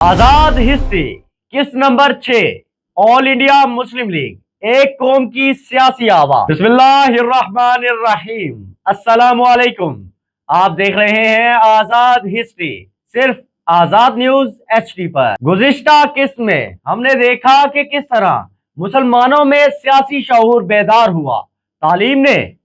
आजाद history किस number 6 all India Muslim league एक कौम की सियासी आवाज। बिस्मिल्लाहिर्रहमानिर्रहीम, अस्सलामु अलैकुम। आप देख रहे हैं आजाद हिस्ट्री, सिर्फ आजाद न्यूज एचडी पर। गुज़िश्ता किस्त में हमने देखा कि किस तरह मुसलमानों में सियासी शऊर बेदार हुआ, तालीम ने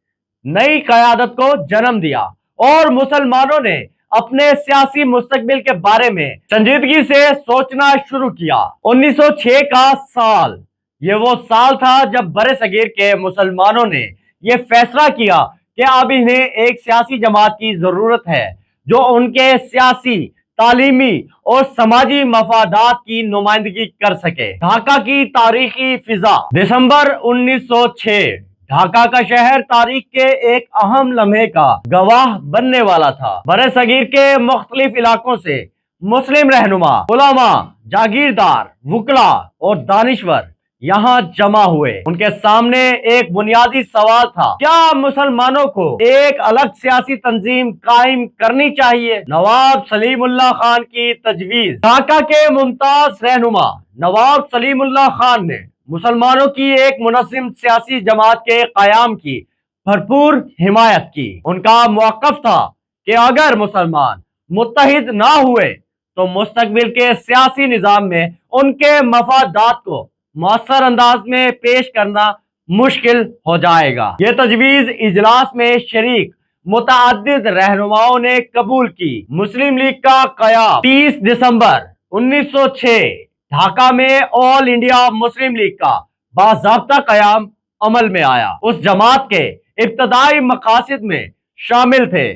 नई क़यादत को जन्म दिया और मुसलमानों ने अपने सियासी मुस्तकबिल के बारे में संजीदगी से सोचना शुरू किया। 1906 का साल ये वो साल था जब बड़े सगीर के मुसलमानों ने ये फैसला किया कि अब इन्हें एक सियासी जमात की जरूरत है जो उनके सियासी, तालीमी और समाजी मफादात की नुमाइंदगी कर सके। ढाका की तारीखी फिजा। दिसंबर 1906 ढाका का शहर तारीख के एक अहम लम्हे का गवाह बनने वाला था। बड़े सगीर के मुख्तलिफ इलाकों से मुस्लिम रहनुमा, उलमा, जागीरदार, वुकला और दानिश्वर यहाँ जमा हुए। उनके सामने एक बुनियादी सवाल था, क्या मुसलमानों को एक अलग सियासी तंजीम कायम करनी चाहिए? नवाब सलीमुल्लाह खान की तजवीज। ढाका के मुमताज रहनुमा नवाब सलीमुल्लाह खान ने मुसलमानों की एक मुनज़्ज़म सियासी जमात के क़याम की भरपूर हिमायत की। उनका मौक़िफ़ था कि अगर मुसलमान मुत्तहिद ना हुए तो मुस्तकबिल के सियासी निज़ाम में उनके मफादात को मौसर अंदाज में पेश करना मुश्किल हो जाएगा। ये तजवीज़ इजलास में शरीक मुतअद्दिद रहनुमाओं ने कबूल की। मुस्लिम लीग का क़याम 30 दिसंबर 1906 ढाका में ऑल इंडिया मुस्लिम लीग का बाज़ाब्ता क़याम अमल में आया। उस जमात के इब्तदाई मकासद में शामिल थे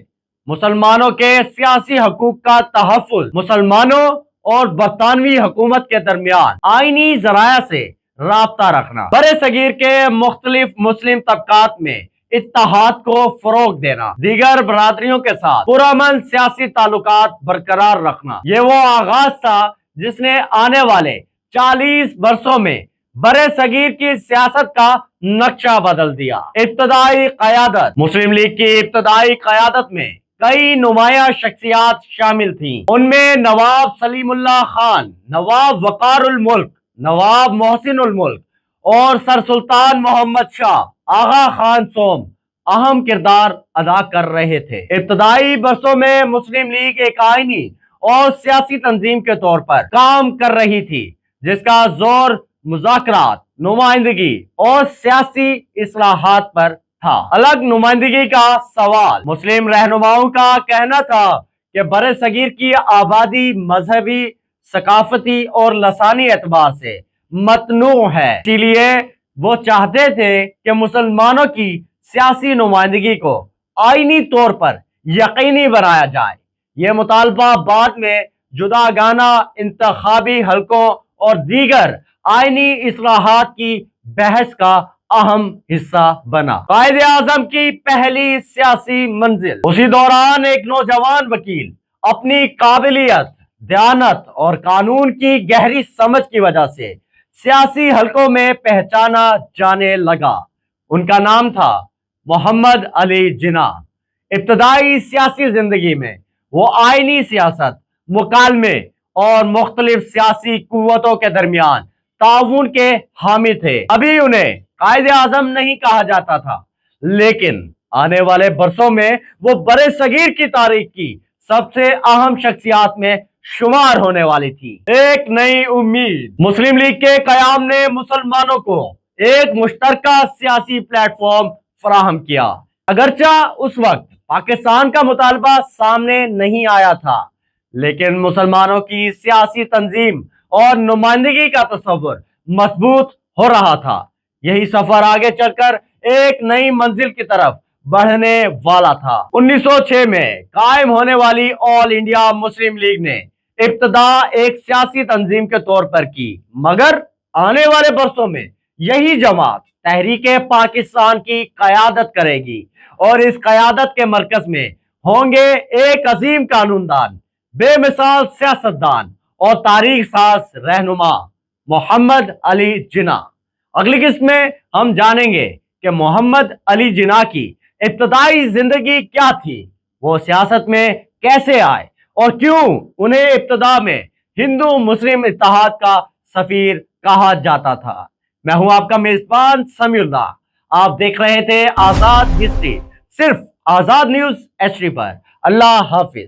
मुसलमानों के सियासी हकूक का तहफ़्फ़ुज़, मुसलमानों और बरतानवी हुकूमत के दरमियान आईनी ज़राया से राब्ता रखना, बड़े सगीर के मुख्तलिफ मुस्लिम तबकात में इत्तेहाद को फ़रोग़ देना, दीगर बरादरियों के साथ पुरअमन सियासी ताल्लुकात बरकरार रखना। ये वो आगाज था जिसने आने वाले 40 वर्षों में बड़े सगीर की सियासत का नक्शा बदल दिया। इब्तदाई क़यादत। मुस्लिम लीग की इब्तदाई क़यादत में कई नुमाया शख्सियात शामिल थीं। उनमें नवाब सलीमुल्लाह खान, नवाब वक़ारुल मुल्क, नवाब मोहसिनुल मुल्क और सर सुल्तान मोहम्मद शाह आगा खान सोम अहम किरदार अदा कर रहे थे। इब्तदाई वर्षों में मुस्लिम लीग एक आईनी और सियासी तंजीम के तौर पर काम कर रही थी, जिसका जोर मुज़ाकरात, नुमाइंदगी और सियासी इस्लाहात पर था। अलग नुमाइंदगी का सवाल। मुस्लिम रहनुमाओं का कहना था कि बड़े सगीर की आबादी मजहबी, सकाफती और लसानी एतबार से मतनू है, इसीलिए वो चाहते थे कि मुसलमानों की सियासी नुमाइंदगी को आईनी तौर पर यकीनी बनाया जाए। ये मुतालबा बाद में जुदागाना इंतखाबी हलकों और दीगर आईनी इस्लाहात की बहस का अहम हिस्सा बना। कायदे आज़म की पहली सियासी मंजिल। उसी दौरान एक नौजवान वकील अपनी काबिलियत, दयानत और कानून की गहरी समझ की वजह से सियासी हलकों में पहचाना जाने लगा। उनका नाम था मोहम्मद अली जिन्ना। इब्तदाई सियासी जिंदगी में वो आईनी सियासत, मुकालमे और मुख्तलिफ सियासी कुव्वतों के दरमियान ताउन के हामी थे। अभी उन्हें कायदे आज़म नहीं कहा जाता था, लेकिन आने वाले बरसों में वो बड़े सगीर की तारीख की सबसे अहम शख्सियात में शुमार होने वाली थी। एक नई उम्मीद। मुस्लिम लीग के क़याम ने मुसलमानों को एक मुश्तरका सियासी प्लेटफॉर्म फराहम किया। अगरचा उस वक्त पाकिस्तान का मुतालबा सामने नहीं आया था, लेकिन मुसलमानों की सियासी तंजीम और नुमाइंदगी का तस्वुर मजबूत हो रहा था। यही सफर आगे चलकर एक नई मंजिल की तरफ बढ़ने वाला था। 1906 में कायम होने वाली ऑल इंडिया मुस्लिम लीग ने इब्तदा एक सियासी तंजीम के तौर पर की, मगर आने वाले बरसों में यही जमात तहरीके पाकिस्तान की क़यादत करेगी और इस क़यादत के मरकज में होंगे एक अजीम कानूनदान, बेमिसाल सियासतदान और तारीख साज रहनुमा मोहम्मद अली जिन्ना। अगली किस्त में हम जानेंगे कि मोहम्मद अली जिन्ना की इब्तदाई जिंदगी क्या थी, वो सियासत में कैसे आए और क्यों उन्हें इब्तदा में हिंदू मुस्लिम इत्तेहाद का सफीर कहा जाता था। मैं हूं आपका मेजबान समीउल्लाह। आप देख रहे थे आजाद हिस्ट्री, सिर्फ आजाद न्यूज HD पर। अल्लाह हाफिज।